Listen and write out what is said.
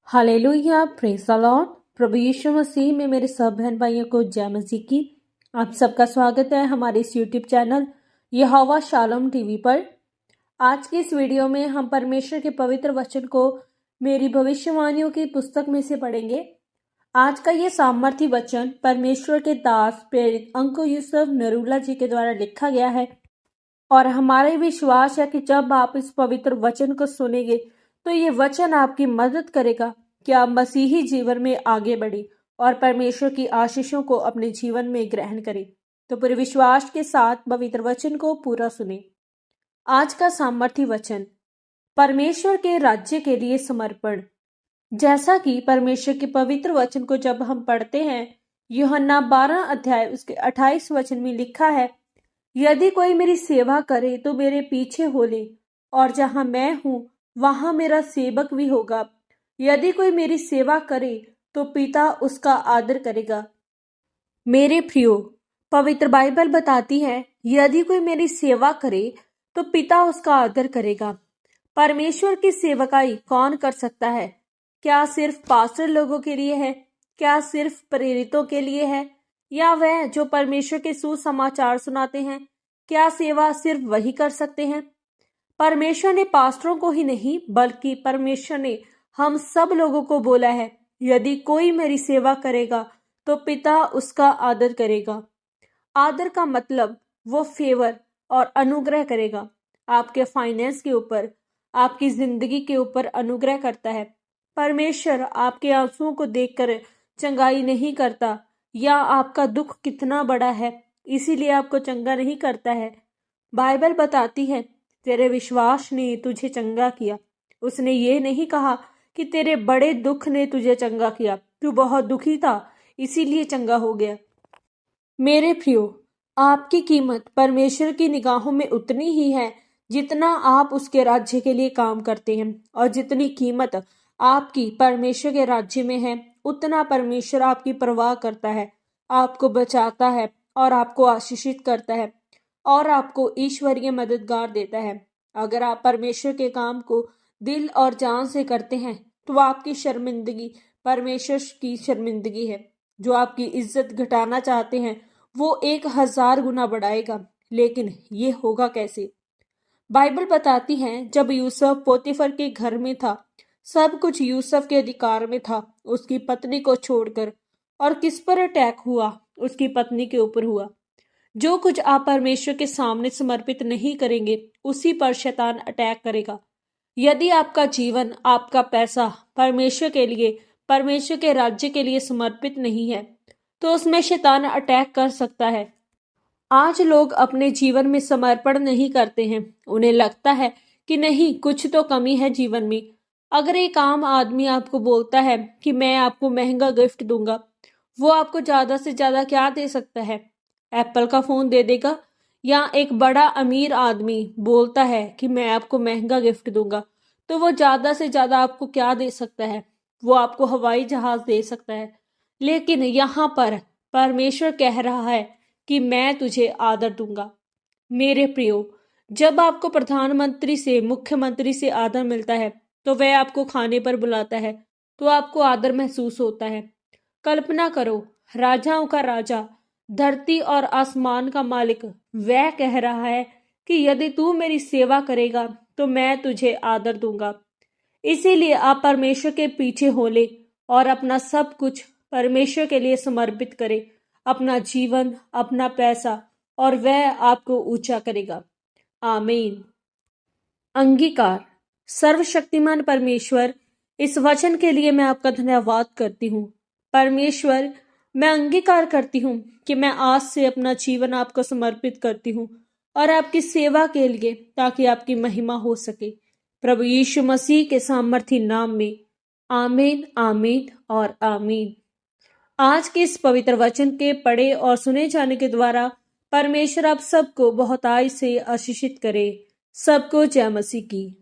Hallelujah, praise the Lord. प्रभु यीशु मसीह में मेरे सब बहन भाइयों को जय मसीह की। आप सबका स्वागत है हमारे इस यूट्यूब चैनल यहोवा शालोम टीवी पर। आज की इस वीडियो में हम परमेश्वर के पवित्र वचन को मेरी भविष्यवाणियों की पुस्तक में से पढ़ेंगे। आज का ये सामर्थी वचन परमेश्वर के दास प्रेरित अंकु यूसुफ नरूला जी के द्वारा लिखा गया है और हमारा विश्वास है कि जब आप इस पवित्र वचन को सुनेंगे तो ये वचन आपकी मदद करेगा कि आप मसीही जीवन में आगे बढ़े और परमेश्वर की आशीषों को अपने जीवन में ग्रहण करें। तो पूरे विश्वास के साथ पवित्र वचन को पूरा सुने। आज का सामर्थी वचन, परमेश्वर के राज्य के लिए समर्पण। जैसा कि परमेश्वर के पवित्र वचन को जब हम पढ़ते हैं, यूहन्ना 12 अध्याय उसके 28 वचन में लिखा है, यदि कोई मेरी सेवा करे तो मेरे पीछे हो ले, और जहां मैं हूं वहां मेरा सेवक भी होगा। यदि कोई मेरी सेवा करे तो पिता उसका आदर करेगा। मेरे प्रियो, पवित्र बाइबल बताती है यदि कोई मेरी सेवा करे तो पिता उसका आदर करेगा। परमेश्वर की सेवकाई कौन कर सकता है? क्या सिर्फ पास्टर लोगों के लिए है? क्या सिर्फ प्रेरितों के लिए है? या वह जो परमेश्वर के सुसमाचार सुनाते हैं, क्या सेवा सिर्फ वही कर सकते हैं? परमेश्वर ने पास्टरों को ही नहीं बल्कि परमेश्वर ने हम सब लोगों को बोला है, यदि कोई मेरी सेवा करेगा तो पिता उसका आदर करेगा। आदर का मतलब वो फेवर और अनुग्रह करेगा। आपके फाइनेंस के ऊपर, आपकी जिंदगी के ऊपर अनुग्रह करता है। परमेश्वर आपके आंसुओं को देखकर चंगाई नहीं करता या आपका दुख कितना बड़ा है इसीलिए आपको चंगा नहीं करता है। बाइबल बताती है तेरे विश्वास ने तुझे चंगा किया। उसने ये नहीं कहा कि तेरे बड़े दुख ने तुझे चंगा किया, तू बहुत दुखी था इसीलिए चंगा हो गया। मेरे प्रियो, आपकी कीमत परमेश्वर की निगाहों में उतनी ही है जितना आप उसके राज्य के लिए काम करते हैं, और जितनी कीमत आपकी परमेश्वर के राज्य में है उतना परमेश्वर आपकी परवाह करता है, आपको बचाता है और आपको आशीषित करता है और आपको ईश्वरीय मददगार देता है। अगर आप परमेश्वर के काम को दिल और जान से करते हैं तो आपकी शर्मिंदगी परमेश्वर की शर्मिंदगी है। जो आपकी इज्जत घटाना चाहते हैं वो 1000 गुना बढ़ाएगा, लेकिन ये होगा कैसे? बाइबल बताती है जब यूसुफ पोतीफर के घर में था, सब कुछ यूसुफ के अधिकार में था, उसकी पत्नी को छोड़कर। और किस पर अटैक हुआ? उसकी पत्नी के ऊपर हुआ। जो कुछ आप परमेश्वर के सामने समर्पित नहीं करेंगे उसी पर शैतान अटैक करेगा। यदि आपका जीवन, आपका पैसा परमेश्वर के लिए, परमेश्वर के राज्य के लिए समर्पित नहीं है तो उसमें शैतान अटैक कर सकता है। आज लोग अपने जीवन में समर्पण नहीं करते हैं। उन्हें लगता है कि नहीं, कुछ तो कमी है जीवन में। अगर एक आम आदमी आपको बोलता है कि मैं आपको महंगा गिफ्ट दूंगा, वो आपको ज्यादा से ज्यादा क्या दे सकता है? एप्पल का फोन दे देगा। या एक बड़ा अमीर आदमी बोलता है कि मैं आपको महंगा गिफ्ट दूंगा, तो वो ज्यादा से ज्यादा आपको क्या दे सकता है? वो आपको हवाई जहाज दे सकता है। लेकिन यहाँ पर परमेश्वर कह रहा है कि मैं तुझे आदर दूंगा। मेरे प्रियो, जब आपको प्रधानमंत्री से, मुख्यमंत्री से आदर मिलता है तो वह आपको खाने पर बुलाता है तो आपको आदर महसूस होता है। कल्पना करो, राजाओं का राजा, धरती और आसमान का मालिक वह कह रहा है कि यदि तू मेरी सेवा करेगा तो मैं तुझे आदर दूंगा। इसीलिए आप परमेश्वर के पीछे हो ले और अपना सब कुछ परमेश्वर के लिए समर्पित करें, अपना जीवन, अपना पैसा, और वह आपको ऊंचा करेगा। आमीन। अंगीकार। सर्वशक्तिमान परमेश्वर, इस वचन के लिए मैं आपका धन्यवाद करती हूँ। परमेश्वर, मैं अंगीकार करती हूँ कि मैं आज से अपना जीवन आपको समर्पित करती हूँ और आपकी सेवा के लिए, ताकि आपकी महिमा हो सके। प्रभु यीशु मसीह के सामर्थी नाम में आमीन, आमीन और आमीन। आज के इस पवित्र वचन के पढ़े और सुने जाने के द्वारा परमेश्वर आप सबको बहुतायत से आशीषित करे। सबको जय मसीह की।